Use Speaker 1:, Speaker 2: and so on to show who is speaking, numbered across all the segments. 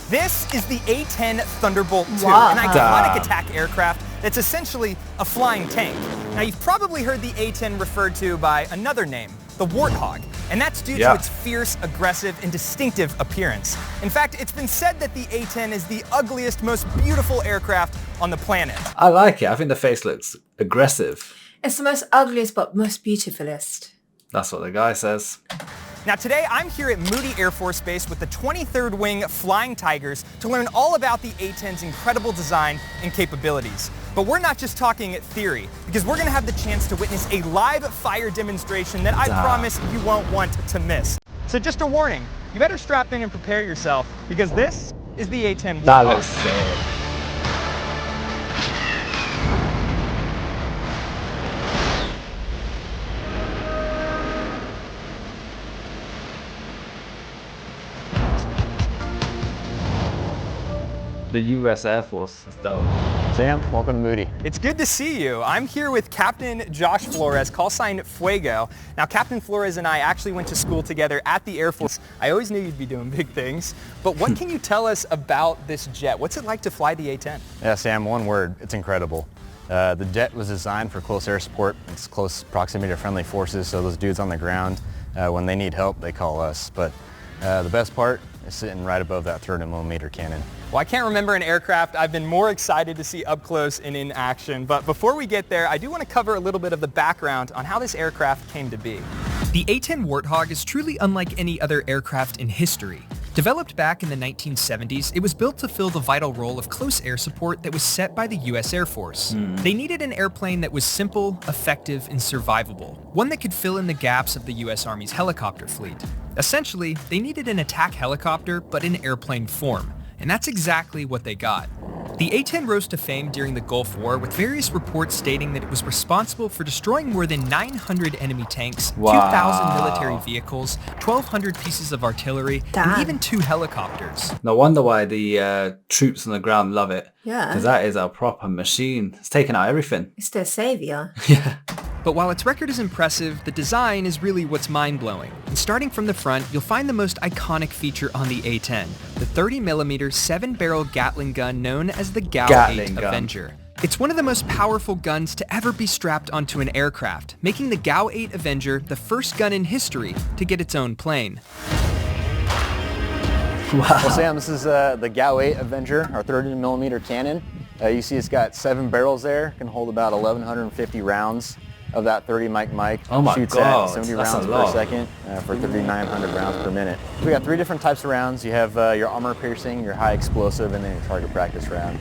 Speaker 1: This is the A-10 Thunderbolt II,
Speaker 2: Wow.
Speaker 1: an iconic attack aircraft that's essentially a flying tank. Now, you've probably heard the A-10 referred to by another name, the Warthog, and that's due to its fierce, aggressive, and distinctive appearance. In fact, it's been said that the A-10 is the ugliest, most beautiful aircraft on the planet.
Speaker 3: I like it. I think the face looks aggressive.
Speaker 2: It's the most ugliest but most beautifulest.
Speaker 3: That's what the guy says.
Speaker 1: Now today, I'm here at Moody Air Force Base with the 23rd Wing Flying Tigers to learn all about the A-10's incredible design and capabilities. But we're not just talking theory, because we're going to have the chance to witness a live fire demonstration that I promise you won't want to miss. So just a warning, you better strap in and prepare yourself, because this is the A-10 Warthog.
Speaker 3: That looks sick. The U.S. Air Force is dope.
Speaker 4: Sam, welcome to Moody.
Speaker 1: It's good to see you. I'm here with Captain Josh Flores, call sign Fuego. Now, Captain Flores and I actually went to school together at the Air Force. I always knew you'd be doing big things, but what can you tell us about this jet? What's it like to fly the A-10?
Speaker 4: Yeah, Sam, one word, it's incredible. The jet was designed for close air support. It's close proximity to friendly forces, so those dudes on the ground, when they need help, they call us. But the best part is sitting right above that 300mm cannon.
Speaker 1: Well, I can't remember an aircraft I've been more excited to see up close and in action. But before we get there, I do want to cover a little bit of the background on how this aircraft came to be.
Speaker 5: The A-10 Warthog is truly unlike any other aircraft in history. Developed back in the 1970s, it was built to fill the vital role of close air support that was set by the U.S. Air Force. They needed an airplane that was simple, effective, and survivable, one that could fill in the gaps of the U.S. Army's helicopter fleet. Essentially, they needed an attack helicopter, but in airplane form. And that's exactly what they got. The A-10 rose to fame during the Gulf War, with various reports stating that it was responsible for destroying more than 900 enemy tanks, 2,000 military vehicles, 1,200 pieces of artillery, and even 2 helicopters.
Speaker 3: No wonder why the troops on the ground love it.
Speaker 2: Yeah.
Speaker 3: Because that is a proper machine. It's taken out everything.
Speaker 2: It's their savior.
Speaker 3: Yeah.
Speaker 5: But while its record is impressive, the design is really what's mind-blowing. And starting from the front, you'll find the most iconic feature on the A-10, the 30mm 7-barrel Gatling gun known as the GAU-8 Avenger. It's one of the most powerful guns to ever be strapped onto an aircraft, making the GAU-8 Avenger the first gun in history to get its own plane.
Speaker 4: Wow. Well, Sam, this is the GAU-8 Avenger, our 30mm cannon. You see it's got 7 barrels there, can hold about 1,150 rounds of that 30 mic.
Speaker 3: Oh my
Speaker 4: Shoots
Speaker 3: God,
Speaker 4: at 70
Speaker 3: that's
Speaker 4: rounds
Speaker 3: a
Speaker 4: per
Speaker 3: lot.
Speaker 4: second for 3,900 rounds per minute. We got 3 different types of rounds. You have your armor piercing, your high explosive, and then your target practice round.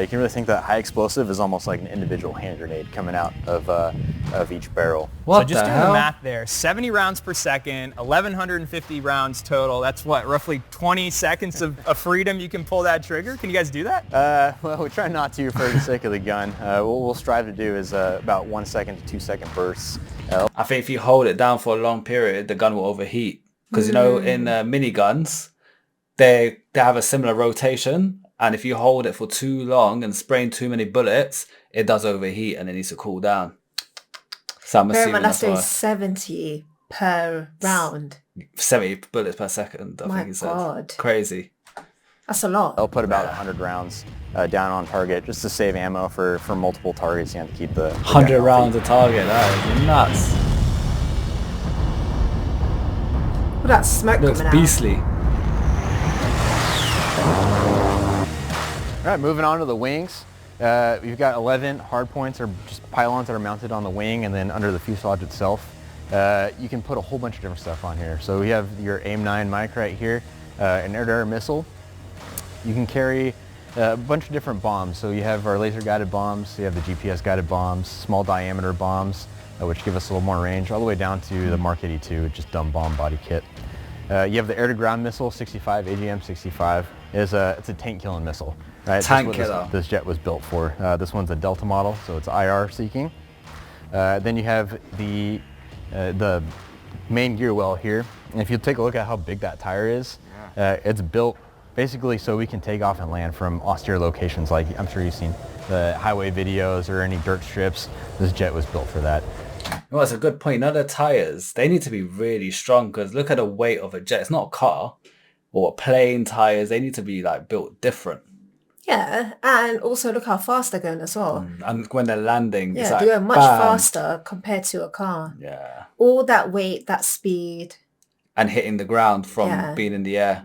Speaker 4: You can really think that high explosive is almost like an individual hand grenade coming out of each barrel.
Speaker 1: So just doing the math there, 70 rounds per second, 1,150 rounds total. That's what, roughly 20 seconds of freedom you can pull that trigger? Can you guys do that?
Speaker 4: Well, we try not to for the sake of the gun. What we'll strive to do is about 1 second to 2 second bursts.
Speaker 3: I think if you hold it down for a long period, the gun will overheat. Because, you know, in miniguns, they have a similar rotation. And if you hold it for too long and spraying too many bullets, it does overheat and it needs to cool down. So I'm assuming
Speaker 2: That's
Speaker 3: that's why.
Speaker 2: 70 per round.
Speaker 3: 70 bullets per second, I think he said.
Speaker 2: God.
Speaker 3: Crazy.
Speaker 2: That's a lot.
Speaker 4: They'll put about 100 rounds down on target just to save ammo for multiple targets. You have to keep the
Speaker 3: 100 rounds a target, that is nuts.
Speaker 2: Well, that smoke
Speaker 3: Looks
Speaker 2: coming out.
Speaker 3: beastly.
Speaker 4: All right, moving on to the wings. You've got 11 hard points, or just pylons that are mounted on the wing and then under the fuselage itself. You can put a whole bunch of different stuff on here. So we have your AIM-9 mic right here, an air-to-air missile. You can carry a bunch of different bombs. So you have our laser-guided bombs, you have the GPS-guided bombs, small diameter bombs, which give us a little more range, all the way down to the Mark 82, just dumb bomb body kit. You have the air-to-ground missile, 65, AGM-65. It's a tank-killing missile. Right?
Speaker 3: Tank
Speaker 4: That's
Speaker 3: killer.
Speaker 4: what this jet was built for. This one's a Delta model, so it's IR seeking. Then you have the main gear well here. And if you take a look at how big that tire is, it's built basically so we can take off and land from austere locations, like I'm sure you've seen the highway videos or any dirt strips. This jet was built for that.
Speaker 3: Well, that's a good point. Now the tires, they need to be really strong because look at the weight of a jet. It's not a car. or plane tires, they need to be like built different.
Speaker 2: Yeah, and also look how fast they're going as well.
Speaker 3: And when they're landing, it's
Speaker 2: Yeah,
Speaker 3: like
Speaker 2: they're going much
Speaker 3: bam.
Speaker 2: faster compared to a car.
Speaker 3: Yeah.
Speaker 2: All that weight, that speed.
Speaker 3: And hitting the ground from
Speaker 2: Yeah.
Speaker 3: being in the air.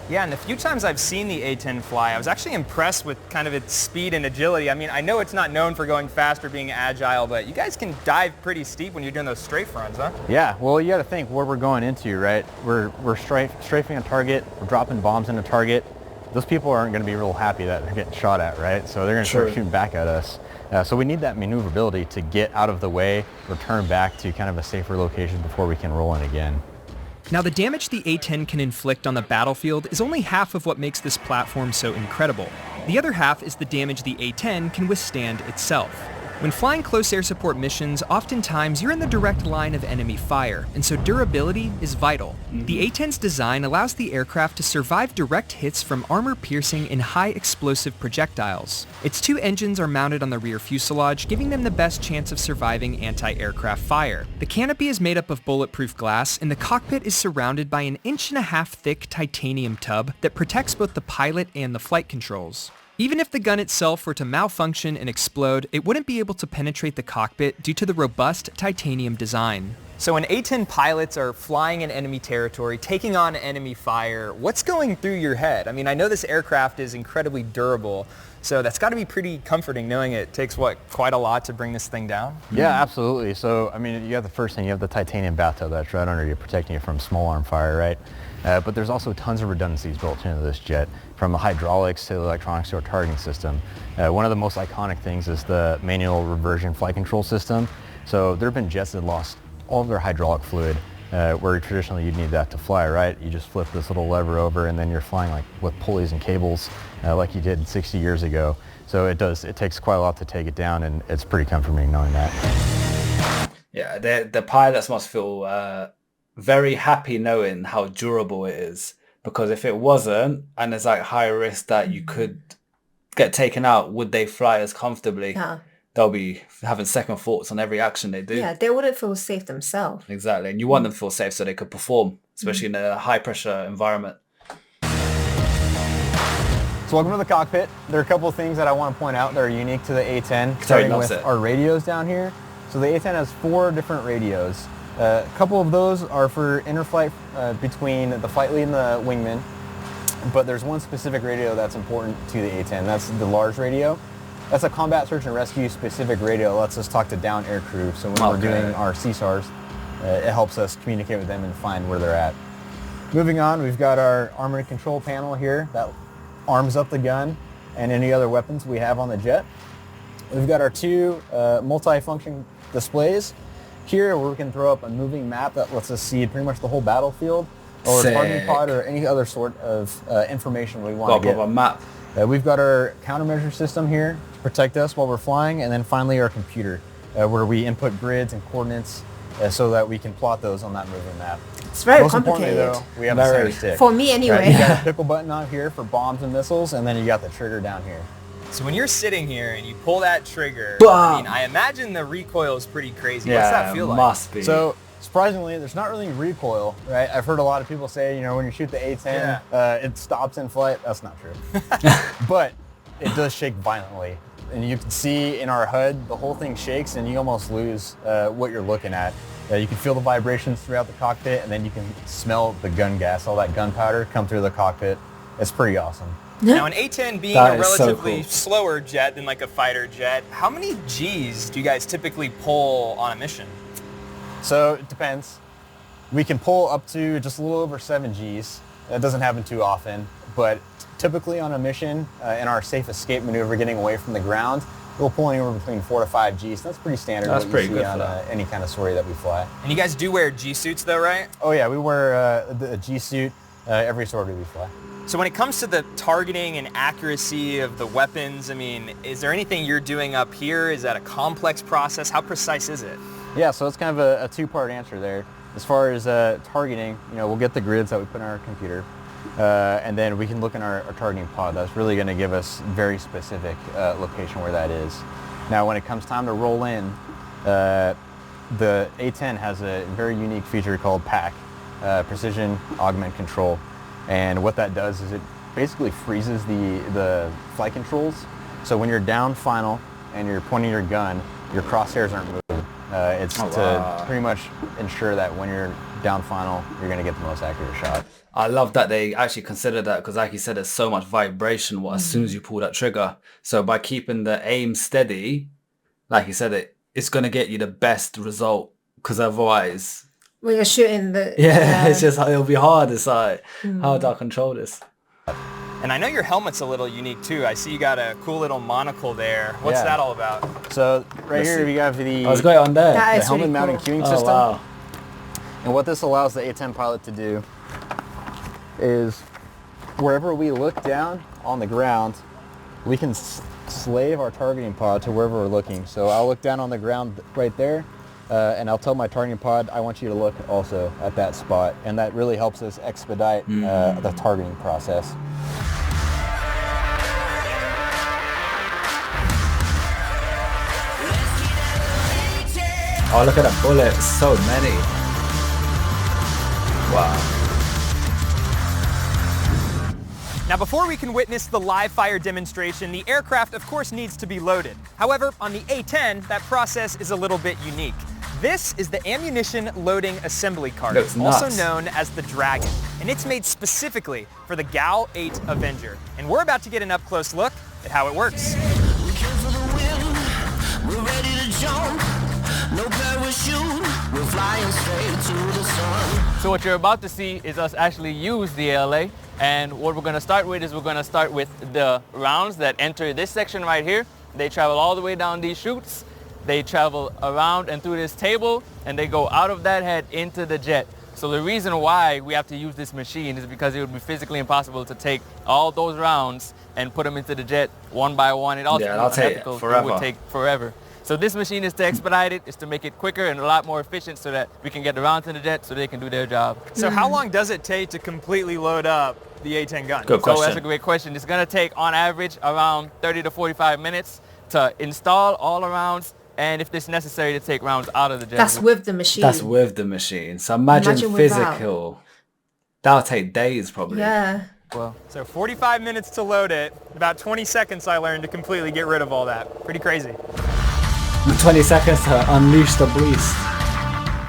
Speaker 1: Yeah, and the few times I've seen the A-10 fly, I was actually impressed with kind of its speed and agility. I mean, I know it's not known for going fast or being agile, but you guys can dive pretty steep when you're doing those strafe runs, huh?
Speaker 4: Yeah, well, you got to think where we're going into, right? We're strafing a target, we're dropping bombs in a target. Those people aren't going to be real happy that they're getting shot at, right? So they're going to start shooting back at us. So we need that maneuverability to get out of the way, return back to kind of a safer location before we can roll in again.
Speaker 5: Now, the damage the A-10 can inflict on the battlefield is only half of what makes this platform so incredible. The other half is the damage the A-10 can withstand itself. When flying close air support missions, oftentimes you're in the direct line of enemy fire, and so durability is vital. The A-10's design allows the aircraft to survive direct hits from armor-piercing and high-explosive projectiles. Its two engines are mounted on the rear fuselage, giving them the best chance of surviving anti-aircraft fire. The canopy is made up of bulletproof glass, and the cockpit is surrounded by an 1.5-inch thick titanium tub that protects both the pilot and the flight controls. Even if the gun itself were to malfunction and explode, it wouldn't be able to penetrate the cockpit due to the robust titanium design.
Speaker 1: So when A-10 pilots are flying in enemy territory, taking on enemy fire, what's going through your head? I mean, I know this aircraft is incredibly durable, so that's got to be pretty comforting knowing it takes, quite a lot to bring this thing down?
Speaker 4: Yeah, absolutely. So, I mean, you have the first thing, you have the titanium bathtub that's right under you, protecting you from small arm fire, right? But there's also tons of redundancies built into this jet, from the hydraulics to the electronics to our targeting system. One of the most iconic things is the manual reversion flight control system. So there have been jets that lost all of their hydraulic fluid, where traditionally you'd need that to fly, right? You just flip this little lever over and then you're flying like with pulleys and cables like you did 60 years ago. So it takes quite a lot to take it down, and it's pretty comforting knowing that.
Speaker 3: Yeah, the pilots must feel very happy knowing how durable it is, because if it wasn't, and there's like high risk that you could get taken out, would they fly as comfortably?
Speaker 2: Yeah.
Speaker 3: They'll be having second thoughts on every action they do.
Speaker 2: Yeah, they wouldn't feel safe themselves.
Speaker 3: Exactly, and you want them to feel safe so they could perform, especially in a high pressure environment.
Speaker 4: So welcome to the cockpit. There are a couple of things that I want to point out that are unique to the A-10, starting with our radios down here. So the A-10 has 4 different radios. A couple of those are for interflight between the flight lead and the wingman, but there's one specific radio that's important to the A-10. That's the large radio. That's a combat search and rescue specific radio. It lets us talk to down air crew. So when we're doing our CSARs, it helps us communicate with them and find where they're at. Moving on, we've got our armored control panel here that arms up the gun and any other weapons we have on the jet. We've got our 2 multi-function displays here, where we can throw up a moving map that lets us see pretty much the whole battlefield, or a targeting pod, or any other sort of information we want to get.
Speaker 3: A map.
Speaker 4: We've got our countermeasure system here to protect us while we're flying, and then finally our computer, where we input grids and coordinates so that we can plot those on that moving map.
Speaker 2: It's very
Speaker 4: Most
Speaker 2: complicated.
Speaker 4: importantly, though, we have a center stick.
Speaker 2: For me, anyway.
Speaker 4: Right? You got a pickle button on here for bombs and missiles, and then you got the trigger down here.
Speaker 1: So when you're sitting here and you pull that trigger, I mean, I imagine the recoil is pretty crazy. What's that feel like?
Speaker 3: Must be.
Speaker 4: So surprisingly, there's not really recoil, right? I've heard a lot of people say, when you shoot the A-10, it stops in flight. That's not true. But it does shake violently. And you can see in our HUD, the whole thing shakes and you almost lose what you're looking at. You can feel the vibrations throughout the cockpit, and then you can smell the gun gas, all that gunpowder come through the cockpit. It's pretty awesome.
Speaker 1: Now, an A-10 being a relatively slower jet than like a fighter jet, how many Gs do you guys typically pull on a mission?
Speaker 4: So it depends. We can pull up to just a little over 7 Gs. That doesn't happen too often, but typically on a mission, in our safe escape maneuver getting away from the ground, we'll pull anywhere between 4 to 5 Gs. That's pretty standard.
Speaker 3: That's pretty good
Speaker 4: on any kind of sortie that we fly.
Speaker 1: And you guys do wear G-suits though, right?
Speaker 4: Oh yeah, we wear the G-suit every sortie we fly.
Speaker 1: So when it comes to the targeting and accuracy of the weapons, I mean, is there anything you're doing up here? Is that a complex process? How precise is it?
Speaker 4: Yeah, so it's kind of a 2-part answer there. As far as targeting, we'll get the grids that we put in our computer, and then we can look in our targeting pod. That's really going to give us very specific location where that is. Now, when it comes time to roll in, the A-10 has a very unique feature called PAC, Precision Augment Control. And what that does is it basically freezes the flight controls. So when you're down final and you're pointing your gun, your crosshairs aren't moving. It's to pretty much ensure that when you're down final, you're going to get the most accurate shot.
Speaker 3: I love that they actually consider that because, like you said, there's so much vibration as soon as you pull that trigger. So by keeping the aim steady, like you said, it's going to get you the best result, because otherwise...
Speaker 2: Well, you're shooting the...
Speaker 3: it's just, it'll be hard. It's like, how do I control this?
Speaker 1: And I know your helmet's a little unique too. I see you got a cool little monocle there. What's that all about?
Speaker 4: So right here we have the,
Speaker 3: I was going on there.
Speaker 4: the
Speaker 2: That is
Speaker 4: helmet
Speaker 2: really
Speaker 4: mounting
Speaker 2: cool.
Speaker 4: cueing
Speaker 3: Oh,
Speaker 4: system.
Speaker 3: wow.
Speaker 4: And what this allows the A-10 pilot to do is wherever we look down on the ground, we can slave our targeting pod to wherever we're looking. So I'll look down on the ground right there, and I'll tell my targeting pod, I want you to look also at that spot. And that really helps us expedite the targeting process.
Speaker 3: Oh, look at the bullets. So many. Wow.
Speaker 1: Now, before we can witness the live fire demonstration, the aircraft, of course, needs to be loaded. However, on the A-10, that process is a little bit unique. This is the ammunition loading assembly cart, also known as the Dragon, and it's made specifically for the GAL-8 Avenger. And we're about to get an up-close look at how it works.
Speaker 6: We came for the win. We're ready to jump. No parachute. We're flying straight to the sun.
Speaker 7: So what you're about to see is us actually use the ALA. And what we're going to start with is we're going to start with the rounds that enter this section right here. They travel all the way down these chutes. They travel around and through this table, and they go out of that head into the jet. So the reason why we have to use this machine is because it would be physically impossible to take all those rounds and put them into the jet one by one. It also
Speaker 3: take forever.
Speaker 7: It would take forever. So this machine is to expedite it, is to make it quicker and a lot more efficient so that we can get the rounds in the jet so they can do their job.
Speaker 1: So how long does it take to completely load up the A-10 gun?
Speaker 3: Good
Speaker 7: So
Speaker 3: question.
Speaker 7: that's a great question. It's going to take on average around 30 to 45 minutes to install all the rounds, and if it's necessary to take rounds out of the jet.
Speaker 2: That's with the machine.
Speaker 3: That's with the machine. So imagine
Speaker 2: without.
Speaker 3: physical. That'll take days probably.
Speaker 2: Yeah.
Speaker 7: Well,
Speaker 1: So 45 minutes to load it, about 20 seconds I learned to completely get rid of all that. Pretty crazy.
Speaker 3: 20 seconds to unleash the beast.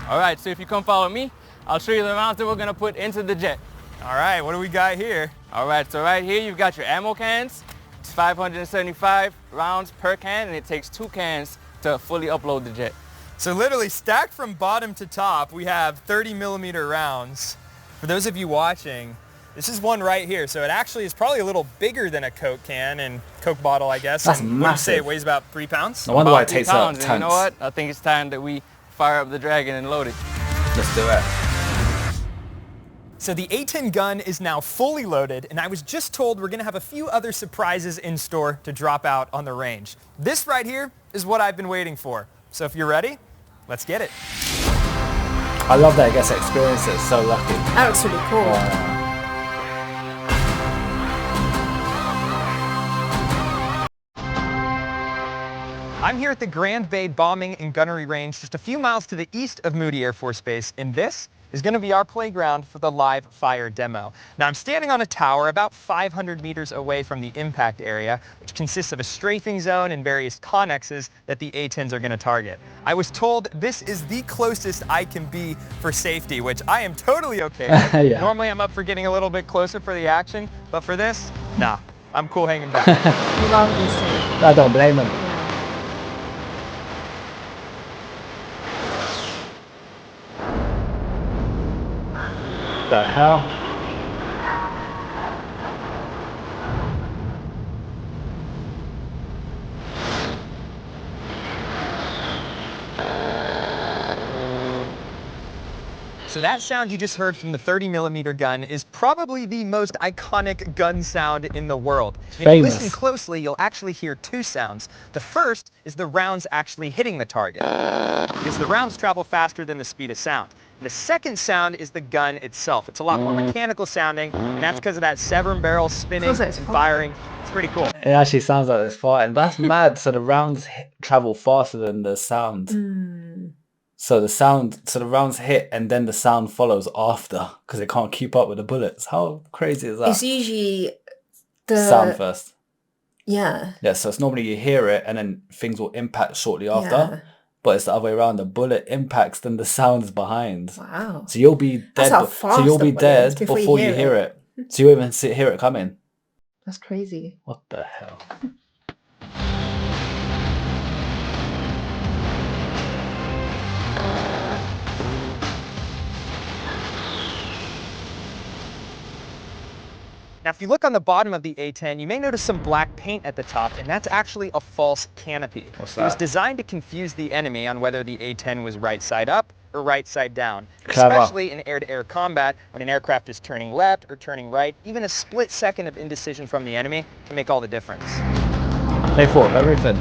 Speaker 7: all right, so if you come follow me, I'll show you the rounds that we're going to put into the jet.
Speaker 1: All right, what do we got here?
Speaker 7: All right, so right here you've got your ammo cans. It's 575 rounds per can, and it takes 2 cans to fully upload the jet.
Speaker 1: So literally stacked from bottom to top, we have 30 millimeter rounds. For those of you watching, this is one right here. So it actually is probably a little bigger than a Coke can and Coke bottle, I guess.
Speaker 3: That's
Speaker 1: And what do you say,
Speaker 3: massive.
Speaker 1: it weighs about 3 pounds?
Speaker 3: No wonder why it
Speaker 7: About 3
Speaker 3: takes up
Speaker 7: pounds,
Speaker 3: tons.
Speaker 7: and you know what? I think it's time that we fire up the Dragon and load it.
Speaker 3: Let's do it.
Speaker 1: So the A-10 gun is now fully loaded, and I was just told we're going to have a few other surprises in store to drop out on the range. This right here is what I've been waiting for. So if you're ready, let's get it.
Speaker 3: I love that I get to experience it. So lucky.
Speaker 2: That looks really cool.
Speaker 1: I'm here at the Grand Bay Bombing and Gunnery Range, just a few miles to the east of Moody Air Force Base, and this is going to be our playground for the live fire demo. Now I'm standing on a tower about 500 meters away from the impact area, which consists of a strafing zone and various connexes that the A-10s are going to target. I was told this is the closest I can be for safety, which I am totally okay with.
Speaker 3: Yeah.
Speaker 1: Normally I'm up for getting a little bit closer for the action, but for this, nah, I'm cool hanging back.
Speaker 2: You love this thing.
Speaker 3: I don't blame him. The hell?
Speaker 1: So that sound you just heard from the 30 millimeter gun is probably the most iconic gun sound in the world. If you
Speaker 3: Famous.
Speaker 1: listen closely, you'll actually hear 2 sounds. The first is the rounds actually hitting the target, because the rounds travel faster than the speed of sound. The second sound is the gun itself. It's a lot more mechanical sounding, and that's because of that 7 barrel spinning
Speaker 2: Because
Speaker 1: and
Speaker 2: it's
Speaker 1: firing. It's pretty cool.
Speaker 3: It actually sounds like it's fighting. That's mad. So the rounds travel faster than the sound. So the rounds hit and then the sound follows after because it can't keep up with the bullets. How crazy is that?
Speaker 2: It's usually the
Speaker 3: Sound first.
Speaker 2: Yeah.
Speaker 3: Yeah, so it's normally you hear it and then things will impact shortly after.
Speaker 2: Yeah.
Speaker 3: But it's the other way around. The bullet impacts, then the sound's behind.
Speaker 2: Wow.
Speaker 3: So you'll be dead.
Speaker 2: That's how fast
Speaker 3: So you'll
Speaker 2: the
Speaker 3: be
Speaker 2: bullet
Speaker 3: dead
Speaker 2: is
Speaker 3: before
Speaker 2: before
Speaker 3: you
Speaker 2: you
Speaker 3: hear
Speaker 2: hear
Speaker 3: it. So you won't even hear it coming.
Speaker 2: That's crazy.
Speaker 3: What the hell?
Speaker 1: Now, if you look on the bottom of the A-10, you may notice some black paint at the top, and that's actually a false canopy.
Speaker 3: What's
Speaker 1: It was
Speaker 3: that?
Speaker 1: designed to confuse the enemy on whether the A-10 was right side up or right side down.
Speaker 3: Clever.
Speaker 1: Especially in air-to-air combat, when an aircraft is turning left or turning right, even a split second of indecision from the enemy can make all the difference.
Speaker 3: They thought of everything.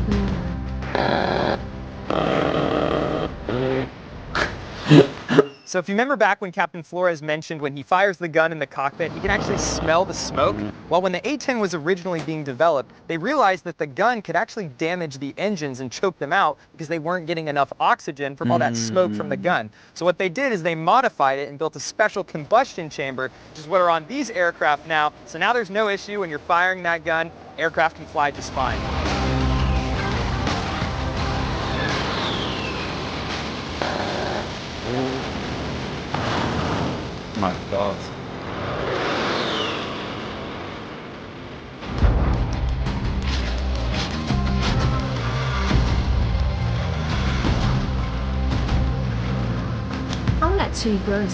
Speaker 1: So if you remember back when Captain Flores mentioned when he fires the gun in the cockpit, he can actually smell the smoke. Well, when the A-10 was originally being developed, they realized that the gun could actually damage the engines and choke them out because they weren't getting enough oxygen from all that smoke from the gun. So what they did is they modified it and built a special combustion chamber, which is what are on these aircraft now. So now there's no issue when you're firing that gun, aircraft can fly just fine.
Speaker 3: My God.
Speaker 2: I would actually grow.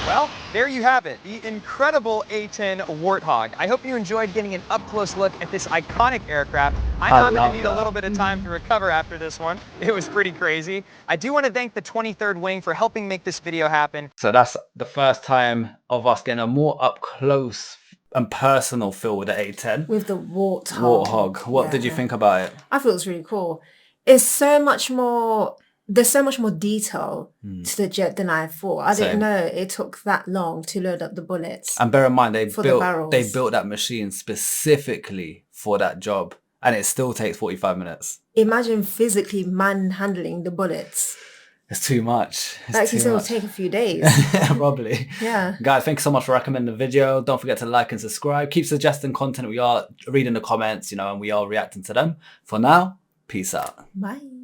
Speaker 1: Well, there you have it, the incredible A-10 Warthog. I hope you enjoyed getting an up-close look at this iconic aircraft. I know I'm going to need a little bit of time to recover after this one. It was pretty crazy. I do want to thank the 23rd Wing for helping make this video happen.
Speaker 3: So that's the first time of us getting a more up close and personal feel with the A-10.
Speaker 2: With the Warthog.
Speaker 3: What did you think about it?
Speaker 2: I thought it was really cool. It's so much more, there's so much more detail to the jet than I thought. I didn't know it took that long to load up the bullets.
Speaker 3: And bear in mind, they
Speaker 2: barrels.
Speaker 3: built that machine specifically for that job. And it still takes 45 minutes.
Speaker 2: Imagine physically manhandling the bullets.
Speaker 3: It's too much.
Speaker 2: Like you said, it'll take a few days.
Speaker 3: Probably.
Speaker 2: Yeah.
Speaker 3: Guys, thank you so much for recommending the video. Don't forget to like and subscribe. Keep suggesting content. We are reading the comments, and we are reacting to them. For now, peace out.
Speaker 2: Bye.